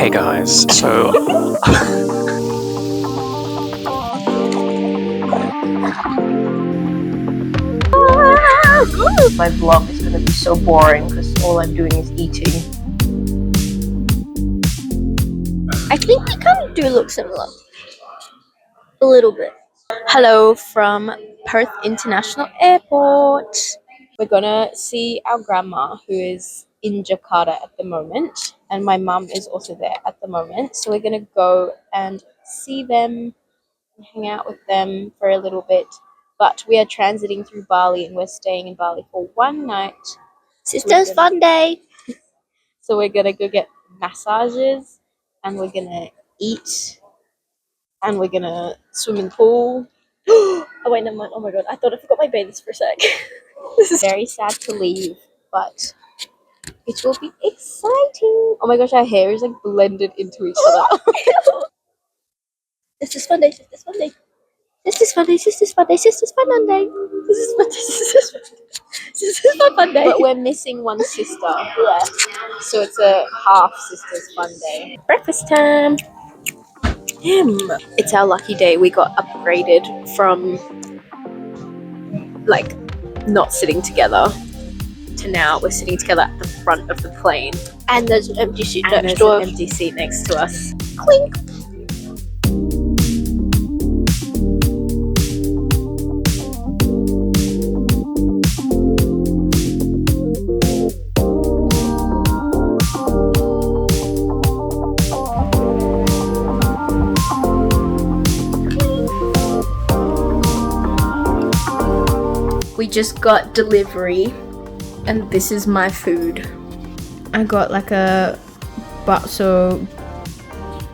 Hey guys, so my vlog is gonna be so boring because all I'm doing is eating. I think we kind of do look similar. A little bit. Hello from Perth International Airport. We're gonna see our grandma who is in Jakarta at the moment, and my mum is also there at the moment. So we're gonna go and see them and hang out with them for a little bit. But we are transiting through Bali and we're staying in Bali for one night. Sister's fun day. So we're gonna go get massages and we're gonna eat and we're gonna swim in the pool. Oh wait, never mind. Oh my god, I thought I forgot my bathers for a sec. This is very sad to leave, but it will be exciting. Oh my gosh, our hair is like blended into each other. Sister's fun day. Sister's fun day. Sister's fun day. Sister's fun day. Sister's fun day. Sister's fun day. Sister's fun day. Sister's fun day. But we're missing one sister. Yeah. So it's a half sister's fun day. Breakfast time. It's our lucky day. We got upgraded from like not sitting together to now we're sitting together at the front of the plane. And there's an empty seat And next there's door. an empty seat next to us. Clink. We just got delivery and this is my food. I got like a bakso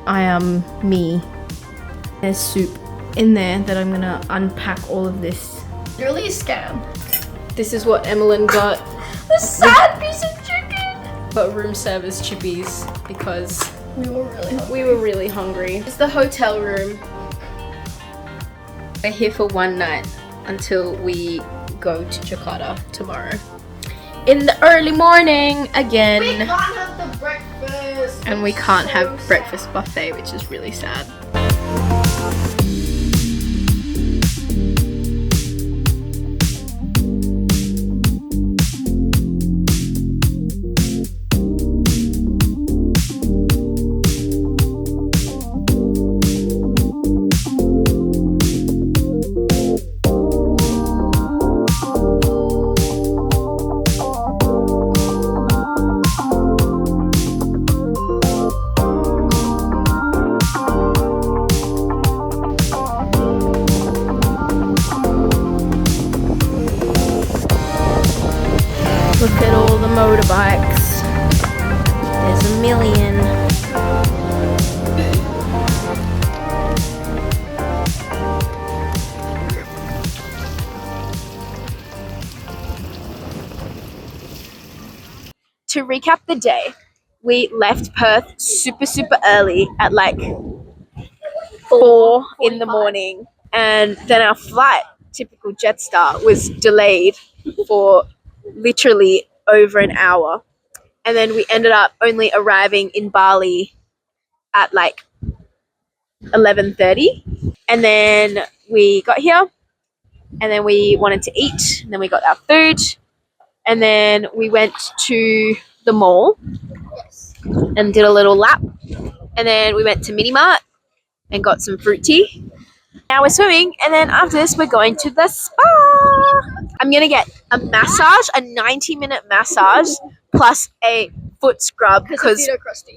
ayam mee. There's soup in there that I'm gonna unpack all of this. Really a scam. This is what Emmeline got. A sad piece of chicken. But room service chippies because We were really hungry. we were really hungry. It's the hotel room. We're here for one night until we go to Jakarta tomorrow. In the early morning again. We can't have the breakfast. And we can't have breakfast buffet, which is really sad. Look at all the motorbikes. There's a million. To recap the day, we left Perth super early at like 4 in the morning, and then our flight, typical Jetstar, was delayed for literally over an hour, and then we ended up only arriving in Bali at like 11:30, and then we got here and then we wanted to eat and then we got our food and then we went to the mall and did a little lap, and then we went to Mini Mart and got some fruit tea. Now we're swimming, and then after this we're going to the spa. I'm gonna get a massage, a 90-minute massage plus a foot scrub because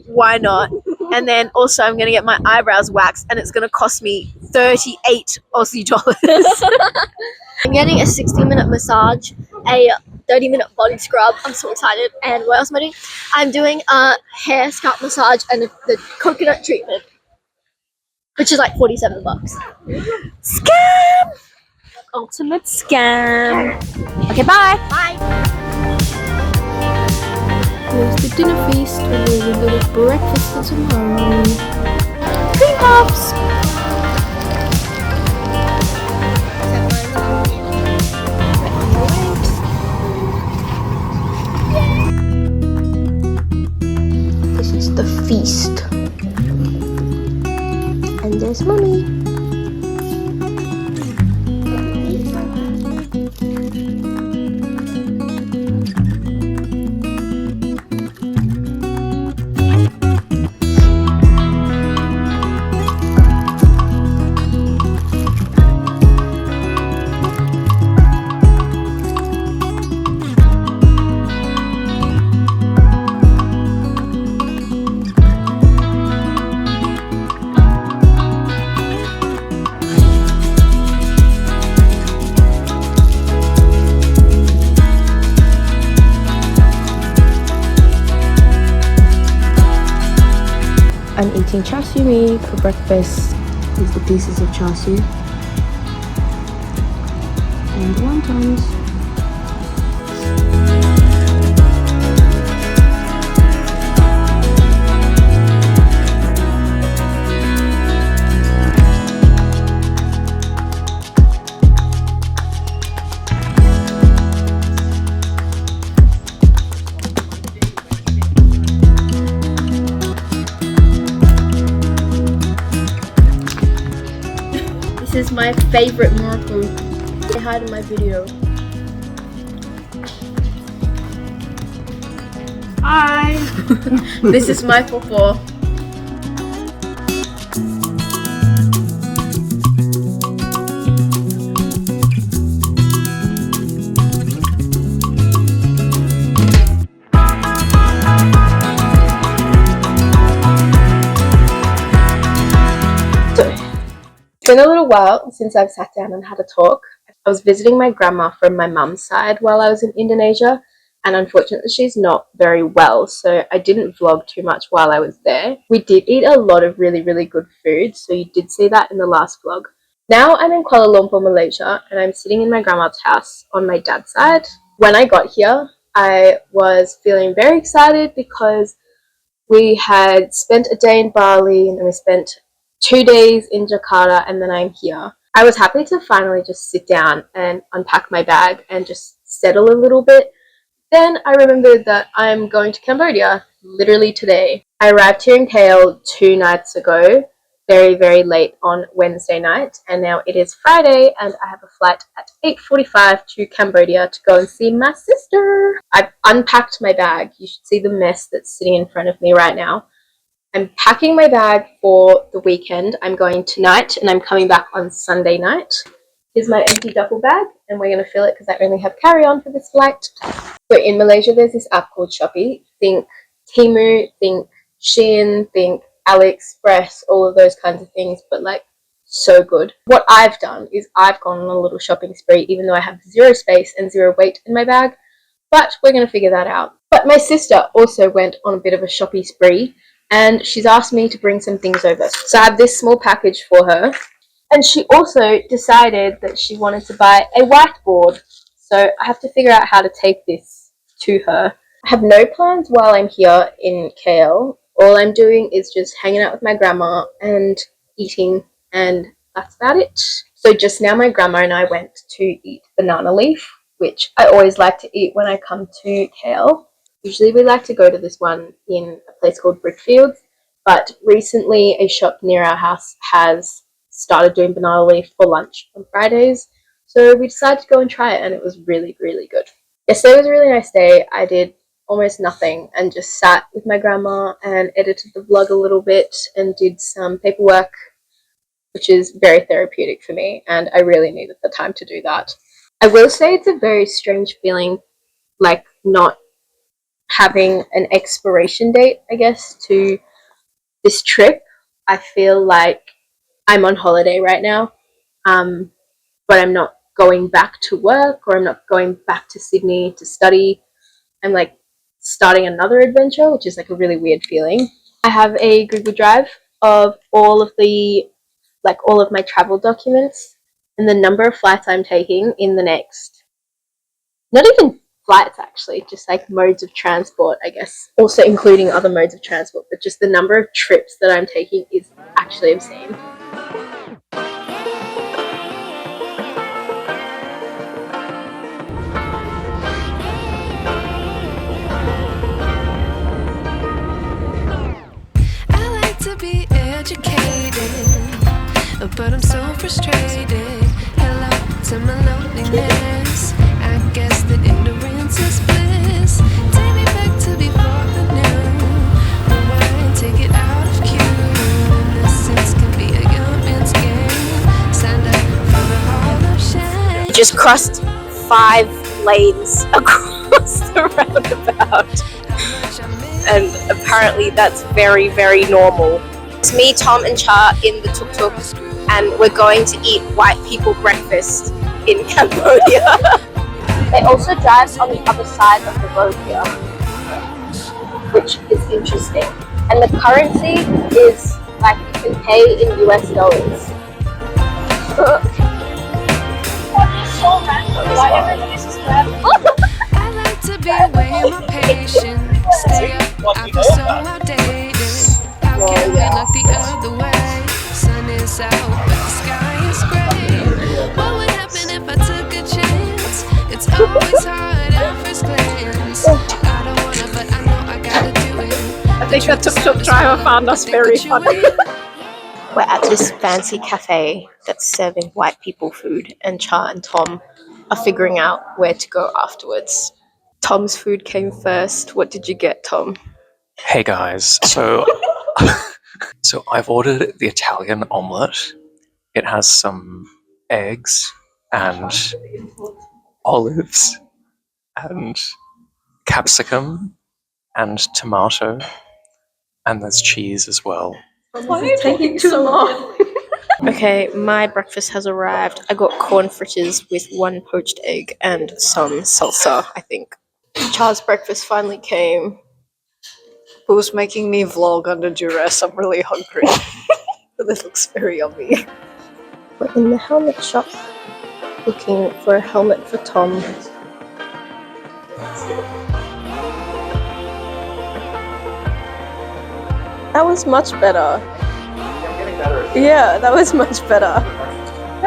why not? And then also I'm gonna get my eyebrows waxed, and it's gonna cost me 38 Aussie dollars. I'm getting a 60-minute massage, a 30-minute body scrub. I'm so excited. And what else am I doing? I'm doing a hair scalp massage and the coconut treatment, which is like $47. Scam! Ultimate scam. Okay, bye. Bye. Here's the dinner feast. We're going to go to breakfast for tomorrow. Cream puffs. This is the feast. Here's Mummy. I'm eating char siu mee for breakfast. These are the pieces of char siu and wontons. This is my favorite Morocco. Say hi to my video. Hi! This is my pawpaw. It's been a little while since I've sat down and had a talk. I was visiting my grandma from my mum's side while I was in Indonesia, and unfortunately she's not very well, so I didn't vlog too much while I was there. We did eat a lot of really good food, so you did see that in the last vlog. Now I'm in Kuala Lumpur, Malaysia, and I'm sitting in my grandma's house on my dad's side. When I got here, I was feeling very excited because we had spent a day in Bali and then we spent 2 days in Jakarta, and then I'm here. I was happy to finally just sit down and unpack my bag and just settle a little bit. Then I remembered that I'm going to Cambodia literally today. I arrived here in KL 2 nights ago, very late on Wednesday night, and now it is Friday and I have a flight at 8:45 to Cambodia to go and see my sister. I've unpacked my bag. You should see the mess that's sitting in front of me right now. I'm packing my bag for the weekend. I'm going tonight and I'm coming back on Sunday night. Here's my empty duffel bag and we're going to fill it because I only have carry-on for this flight. So in Malaysia there's this app called Shopee. Think Temu, think Shein, think AliExpress, all of those kinds of things, but like so good. What I've done is I've gone on a little shopping spree even though I have 0 space and 0 weight in my bag, but we're going to figure that out. But my sister also went on a bit of a shopping spree, and she's asked me to bring some things over. So I have this small package for her. And she also decided that she wanted to buy a whiteboard. So I have to figure out how to take this to her. I have no plans while I'm here in KL. All I'm doing is just hanging out with my grandma and eating, and that's about it. So just now my grandma and I went to eat banana leaf, which I always like to eat when I come to KL. Usually we like to go to this one in a place called Brickfields, but recently a shop near our house has started doing banana leaf for lunch on Fridays, so we decided to go and try it, and it was really good. Yesterday was a really nice day. I did almost nothing and just sat with my grandma and edited the vlog a little bit and did some paperwork, which is very therapeutic for me, and I really needed the time to do that. I will say it's a very strange feeling, like not having an expiration date, I guess, to this trip. I feel like I'm on holiday right now, but I'm not going back to work, or I'm not going back to Sydney to study. I'm like starting another adventure, which is like a really weird feeling. I have a Google Drive of all of my travel documents and the number of flights I'm taking in the next, not even flights actually, just like modes of transport, I guess, also including other modes of transport, but just the number of trips that I'm taking is actually insane. I like to be educated. but I'm so frustrated. Hello to my loneliness. I guess that ignorance is bliss. Take me back to before the new. Rewind, take it out of cue. Innocence can be a young man's game. Signed up for the hall of shame. Just crossed 5 lanes across the roundabout, and apparently that's very, very normal. It's me, Tom, and Cha in the tuk-tuk, and we're going to eat white people breakfast in Cambodia. They also drive on the other side of the road here, which is interesting. And the currency is like you can pay in US dollars. I like to be away in my patience. Stay up, I feel so outdated. How can we look the other way? Sun is out, but the sky is gray. What would happen if I took a chance? It's always hard at first glance. I don't wanna, but I know I gotta do it. I think the tuk-tuk driver found us very funny. We're at this fancy cafe that's serving white people food, and Cha and Tom are figuring out where to go afterwards. Tom's food came first. What did you get, Tom? Hey guys, so I've ordered the Italian omelette. It has some eggs and olives and capsicum and tomato, and there's cheese as well. Why are you taking too long? Okay, my breakfast has arrived. I got corn fritters with 1 poached egg and some salsa, I think. Cha's breakfast finally came. Who's making me vlog under duress? I'm really hungry. But this looks very yummy. We're in the helmet shop looking for a helmet for Tom. That was much better. Yeah, that was much better.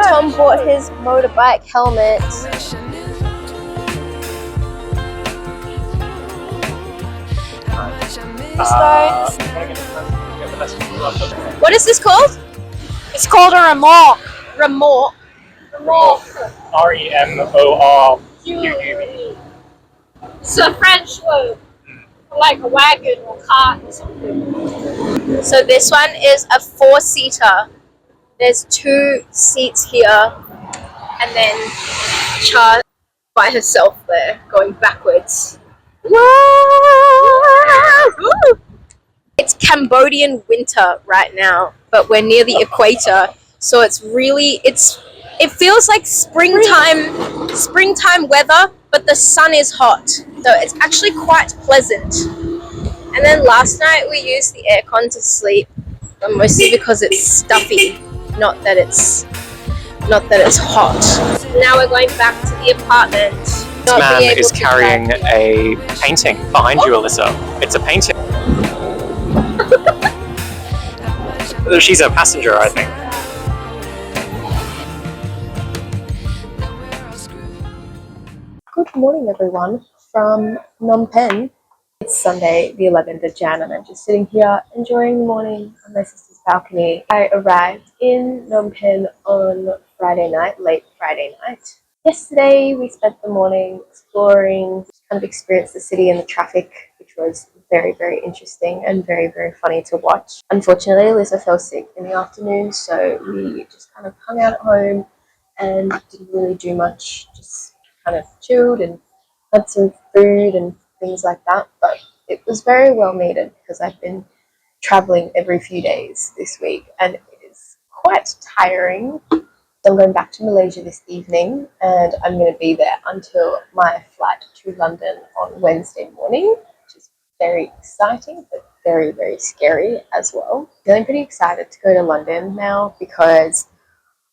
Tom bought his motorbike helmet. What is this called? It's called a remorque. Remorque. REMORQUE. It's a French word, like a wagon or cart or something. So this one is a 4-seater. There's 2 seats here, and then Cha by herself there, going backwards. It's Cambodian winter right now, but we're near the equator, so it's really it feels like springtime weather, but the sun is hot, so it's actually quite pleasant. And then last night we used the aircon to sleep, but mostly because it's stuffy, not that it's hot. Now we're going back to the apartment. This man is carrying a painting behind you, Alyssa. It's a painting. She's a passenger, I think. Good morning, everyone, from Phnom Penh. It's Sunday, the 11th of Jan, and I'm just sitting here enjoying the morning on my sister's balcony. I arrived in Phnom Penh on Friday night, late Friday night. Yesterday, we spent the morning exploring, kind of experienced the city and the traffic, which was very, very interesting and very, very funny to watch. Unfortunately, Lisa fell sick in the afternoon, so we just kind of hung out at home and didn't really do much, just kind of chilled and had some food and things like that. But it was very well needed because I've been traveling every few days this week and it is quite tiring. I'm going back to Malaysia this evening and I'm going to be there until my flight to London on Wednesday morning, which is very exciting but very, very scary as well. Feeling pretty excited to go to London now because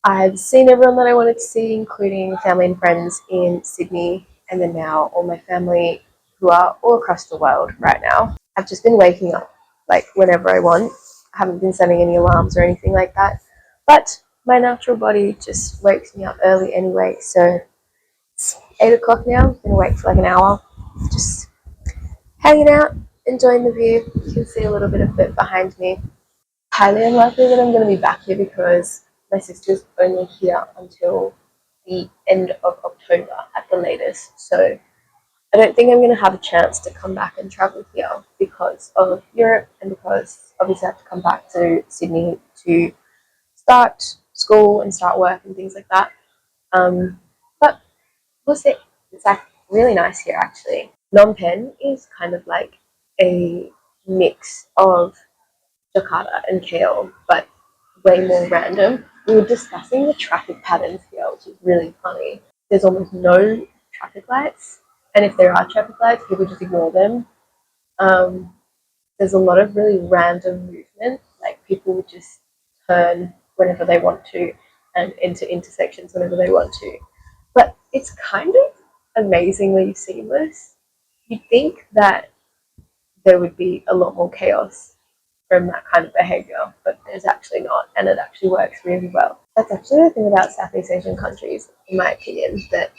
I've seen everyone that I wanted to see, including family and friends in Sydney, and then now all my family who are all across the world right now. I've just been waking up like whenever I want. I haven't been setting any alarms or anything like that, but my natural body just wakes me up early anyway. So it's 8 o'clock now. I've been awake for like an hour, just hanging out, enjoying the view. You can see a little bit of it behind me. Highly unlikely that I'm going to be back here because my sister's only here until the end of October at the latest. So I don't think I'm going to have a chance to come back and travel here because of Europe and because obviously I have to come back to Sydney to start school and start work and things like that. But we'll see. It's like really nice here actually. Phnom Penh is kind of like a mix of Jakarta and KL, but way more random. We were discussing the traffic patterns here, which is really funny. There's almost no traffic lights, and if there are traffic lights, people just ignore them. There's a lot of really random movement, like people would just turn whenever they want to and enter intersections whenever they want to. But it's kind of amazingly seamless. You'd think that there would be a lot more chaos from that kind of behavior, but there's actually not, and it actually works really well. That's actually the thing about Southeast Asian countries, in my opinion, that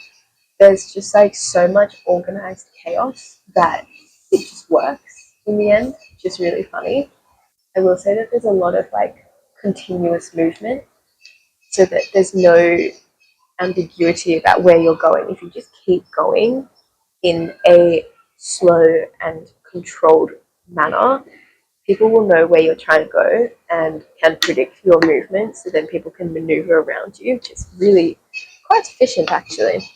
there's just like so much organized chaos that it just works in the end, which is really funny. I will say that there's a lot of like continuous movement so that there's no ambiguity about where you're going. If you just keep going in a slow and controlled manner, people will know where you're trying to go and can predict your movements, so then people can maneuver around you, which is really quite efficient actually.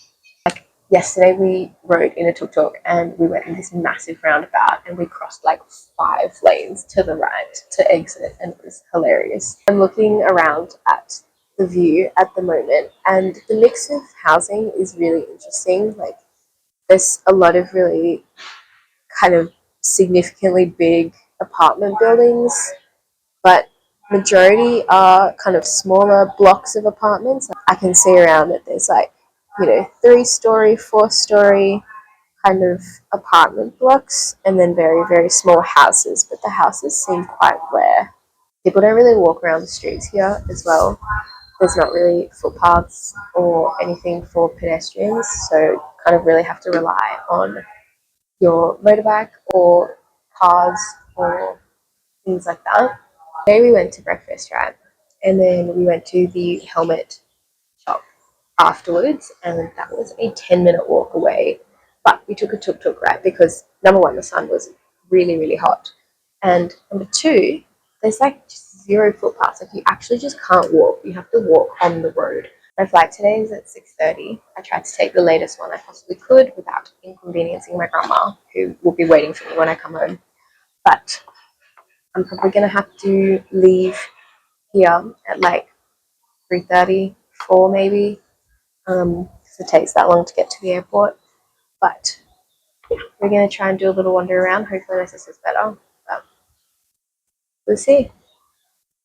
Like yesterday we rode in a tuk-tuk and we went in this massive roundabout and we crossed like 5 lanes to the right to exit, and it was hilarious. I'm looking around at the view at the moment, and the mix of housing is really interesting. Like there's a lot of really kind of significantly big apartment buildings, but majority are kind of smaller blocks of apartments. I can see around that there's like, 3-story, 4-story kind of apartment blocks, and then very, very small houses, but the houses seem quite rare. People don't really walk around the streets here as well. There's not really footpaths or anything for pedestrians, so kind of really have to rely on your motorbike or cars or things like that. Today we went to breakfast, right? And then we went to the helmet shop afterwards, and that was a 10-minute walk away. But we took a tuk-tuk, right? Because number one, the sun was really, really hot. And number two, there's like just 0 footpaths. Like you actually just can't walk. You have to walk on the road. My flight today is at 6:30. I tried to take the latest one I possibly could without inconveniencing my grandma, who will be waiting for me when I come home. But I'm probably going to have to leave here at like 3:30, 4 maybe, because it takes that long to get to the airport. But yeah, we're going to try and do a little wander around. Hopefully my sister's better. But we'll see.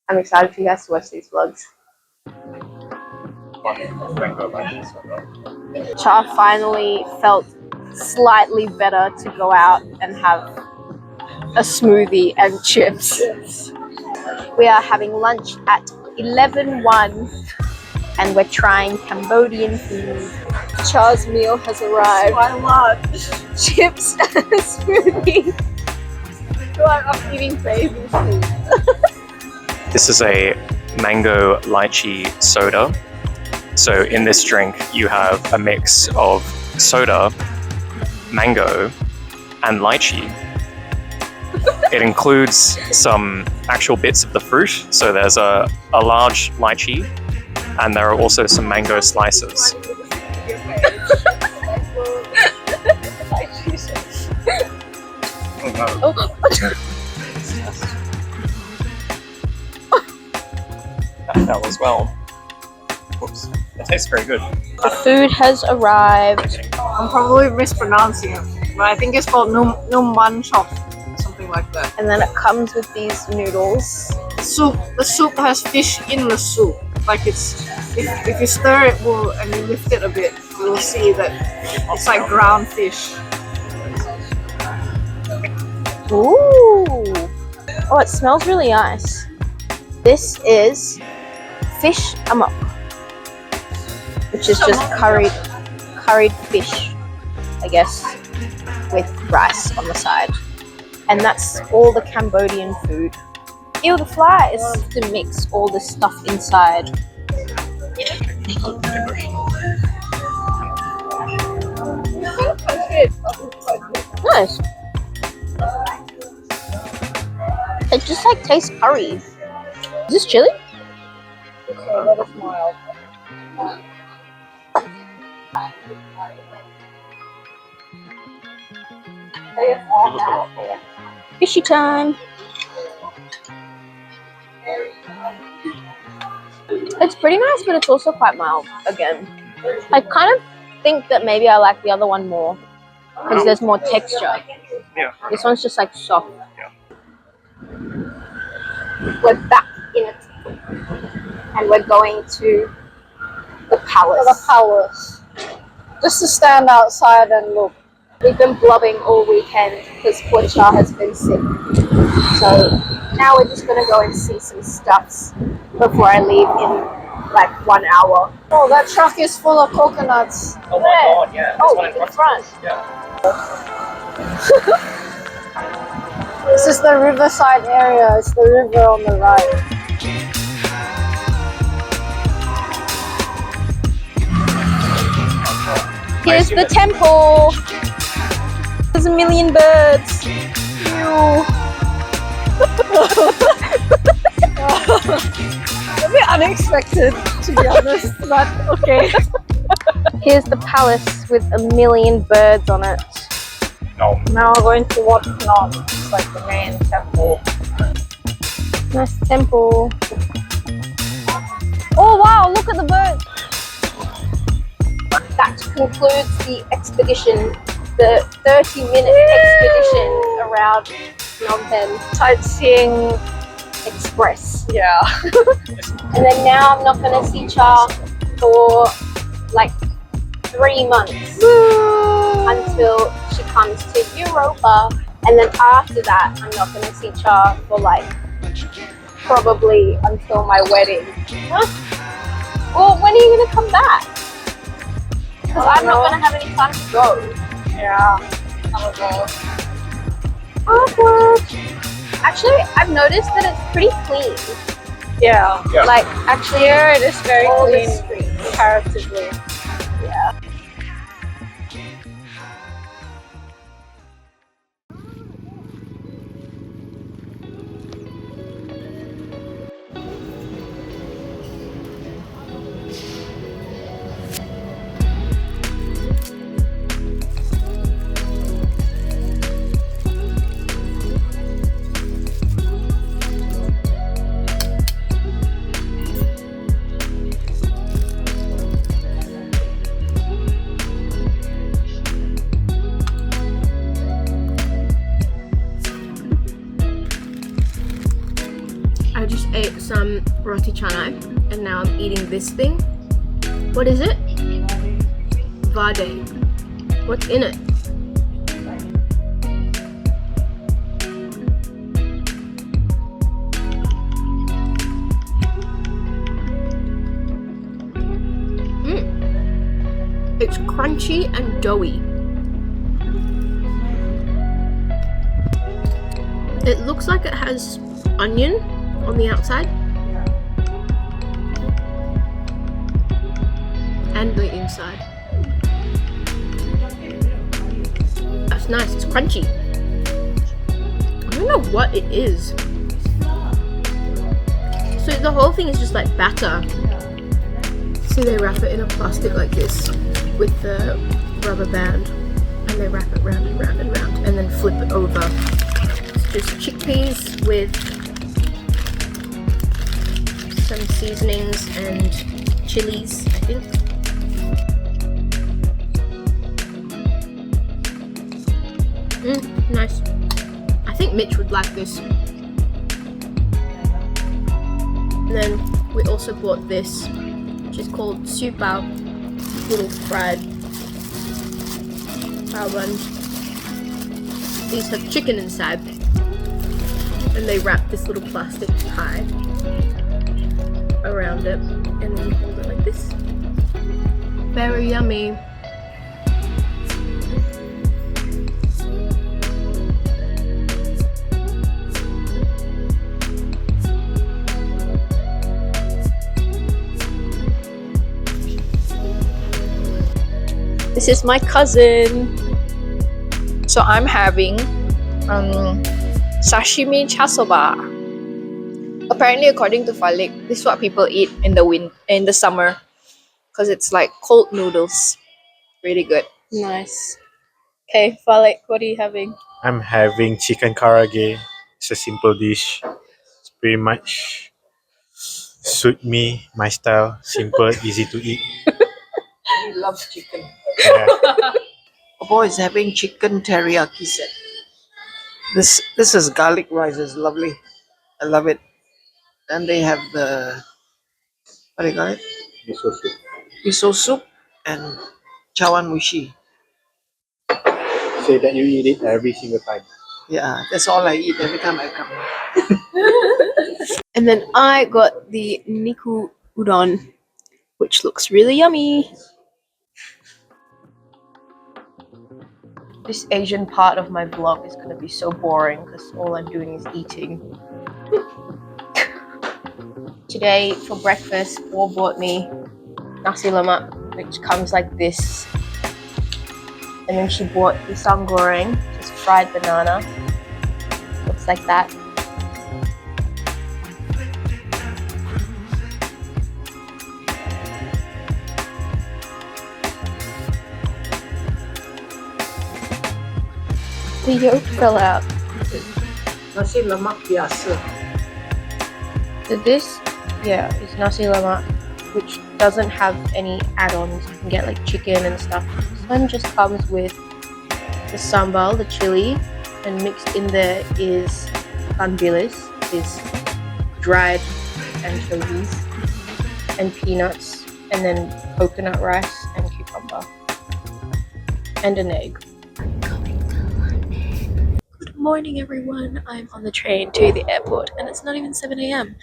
I'm excited for you guys to watch these vlogs. Cha finally felt slightly better to go out and have a smoothie and chips. We are having lunch at 11:01 and we're trying Cambodian food. Cha's meal has arrived. Quite a lot. Chips and a smoothie. I feel like I'm eating baby food. This is a mango lychee soda. So in this drink, you have a mix of soda, mango, and lychee. It includes some actual bits of the fruit. So there's a large lychee, and there are also some mango slices. That was well. Whoops. It tastes very good. The food has arrived. I'm probably mispronouncing it, but I think it's called Numan Chop, something like that. And then it comes with these noodles. The soup has fish in the soup. Like it's, if you stir it and you lift it a bit, you will see that it's like ground fish. Ooh! Oh, it smells really nice. This is fish amok, which is just curried fish, I guess, with rice on the side. And that's all the Cambodian food. Ew, the flies! To mix all this stuff inside. Nice. It just like tastes curry. Is this chili? That is mild. Fishy time. It's pretty nice, but it's also quite mild again. I kind of think that maybe I like the other one more because there's more texture. Yeah. This one's just like soft. We're back in it. And we're going to the palace. The palace. Just to stand outside and look. We've been blubbing all weekend because Portia has been sick. So now we're just going to go and see some stuffs before I leave in like 1 hour. Oh, that truck is full of coconuts. Oh my god, yeah. Oh, in front. This is the riverside area. It's the river on the right. Here's the temple. There's a million birds. Ew. A bit unexpected, to be honest, but okay. Here's the palace with a million birds on it. No. Now we're going to Wat Phnom. It's like the main temple. Nice temple. Oh wow, look at the birds. That concludes the expedition, the 30-minute expedition around Phnom Penh Sightseeing Express. Yeah. And then now I'm not going to see Cha for like 3 months until she comes to Europa. And then after that, I'm not going to see Cha for like probably until my wedding. Well, when are you going to come back? Because I'm not going to have any time to go. Yeah. Awkward. Actually, I've noticed that it's pretty clean. Yeah. Yeah. Like, actually, Here it is very all the clean streets. comparatively. Yeah. I just ate some roti canai and now I'm eating this thing. What is it? Vade. What's in it? It's crunchy and doughy. It looks like it has onion on the outside and the inside. That's nice, it's crunchy. I don't know what it is. So the whole thing is just like batter. See, they wrap it in a plastic like this with the rubber band and they wrap it round and round and round and then flip it over. It's just chickpeas with some seasonings and chilies, I think. Nice. I think Mitch would like this. And then we also bought this, which is called Supao, little fried bao buns. These have chicken inside, and they wrap this little plastic pie around it, and then hold it like this. Very yummy. This is my cousin. So I'm having sashimi chasoba. Apparently, according to Falik, this is what people eat in the summer, because it's like cold noodles. Really good. Nice. Okay, Falik, what are you having? I'm having chicken karage. It's a simple dish. It's pretty much suit me, my style. Simple, easy to eat. He loves chicken. Yeah. Popo is having chicken teriyaki set. This is garlic rice. It's lovely. I love it. Then they have the what do you call it? Miso soup. Miso soup and chawan mushi. Say that you eat it every single time. Yeah, that's all I eat every time I come. And then I got the Niku udon, which looks really yummy. This Asian part of my vlog is going to be so boring because all I'm doing is eating. Today for breakfast, War bought me nasi lemak, which comes like this. And then she bought pisang goreng, just fried banana. Looks like that. The yolk fell out. Nasi lemak biasa. So this, yeah, is nasi lemak, which doesn't have any add-ons. You can get like chicken and stuff. This one just comes with the sambal, the chili, and mixed in there is ikan bilis, is dried anchovies and peanuts, and then coconut rice and cucumber, and an egg. Good morning, everyone. I'm on the train to the airport, and it's not even 7 a.m.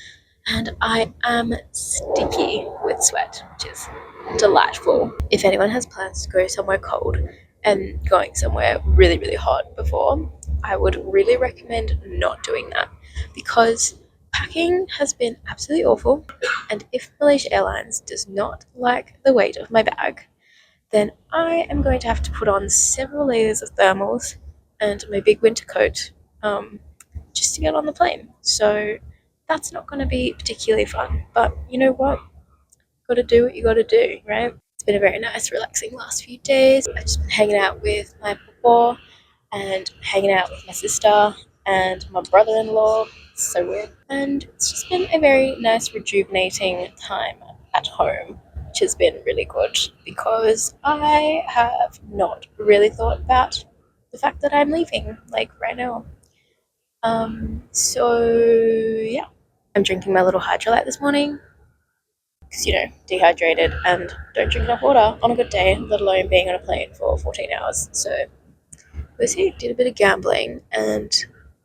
And I am sticky with sweat, which is delightful. If anyone has plans to go somewhere cold and going somewhere really, really hot before, I would really recommend not doing that, because packing has been absolutely awful. And if Malaysia Airlines does not like the weight of my bag, then I am going to have to put on several layers of thermals and my big winter coat just to get on the plane. So that's not going to be particularly fun. But you know what? Got to do what you got to do, right? It's been a very nice, relaxing last few days. I've just been hanging out with my papa and hanging out with my sister and my brother-in-law. It's so weird. And it's just been a very nice, rejuvenating time at home, which has been really good, because I have not really thought about the fact that I'm leaving, like right now. So yeah, I'm drinking my little hydrolite this morning because, dehydrated and don't drink enough water on a good day, let alone being on a plane for 14 hours. So Lucy did a bit of gambling, and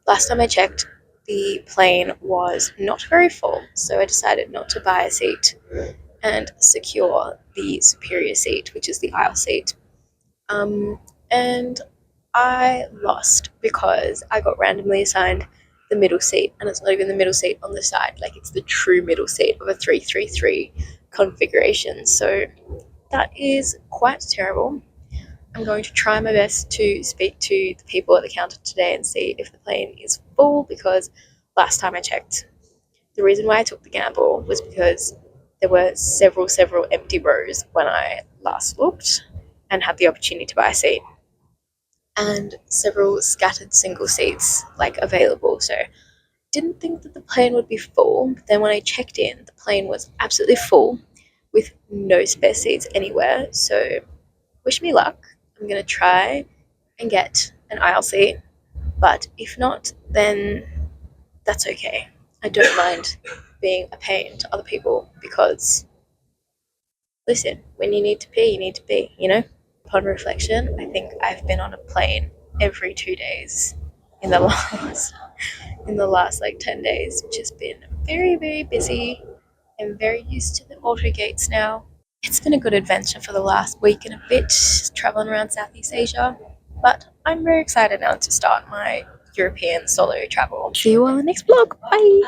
last time I checked, the plane was not very full, so I decided not to buy a seat and secure the superior seat, which is the aisle seat. And I lost because I got randomly assigned the middle seat, and it's not even the middle seat on the side, like it's the true middle seat of a 333 configuration. So that is quite terrible. I'm going to try my best to speak to the people at the counter today and see if the plane is full, because last time I checked, the reason why I took the gamble was because there were several empty rows when I last looked and had the opportunity to buy a seat, and several scattered single seats available. So didn't think that the plane would be full, but then when I checked in, the plane was absolutely full with no spare seats anywhere. So wish me luck. I'm gonna try and get an aisle seat, but if not, then that's okay. I don't mind being a pain to other people, because listen, when you need to be, you need to be, Upon reflection, I think I've been on a plane every 2 days in the last 10 days, which has been very, very busy. I'm very used to the auto gates now. It's been a good adventure for the last week and a bit, traveling around Southeast Asia, but I'm very excited now to start my European solo travel. See you all in the next vlog. Bye!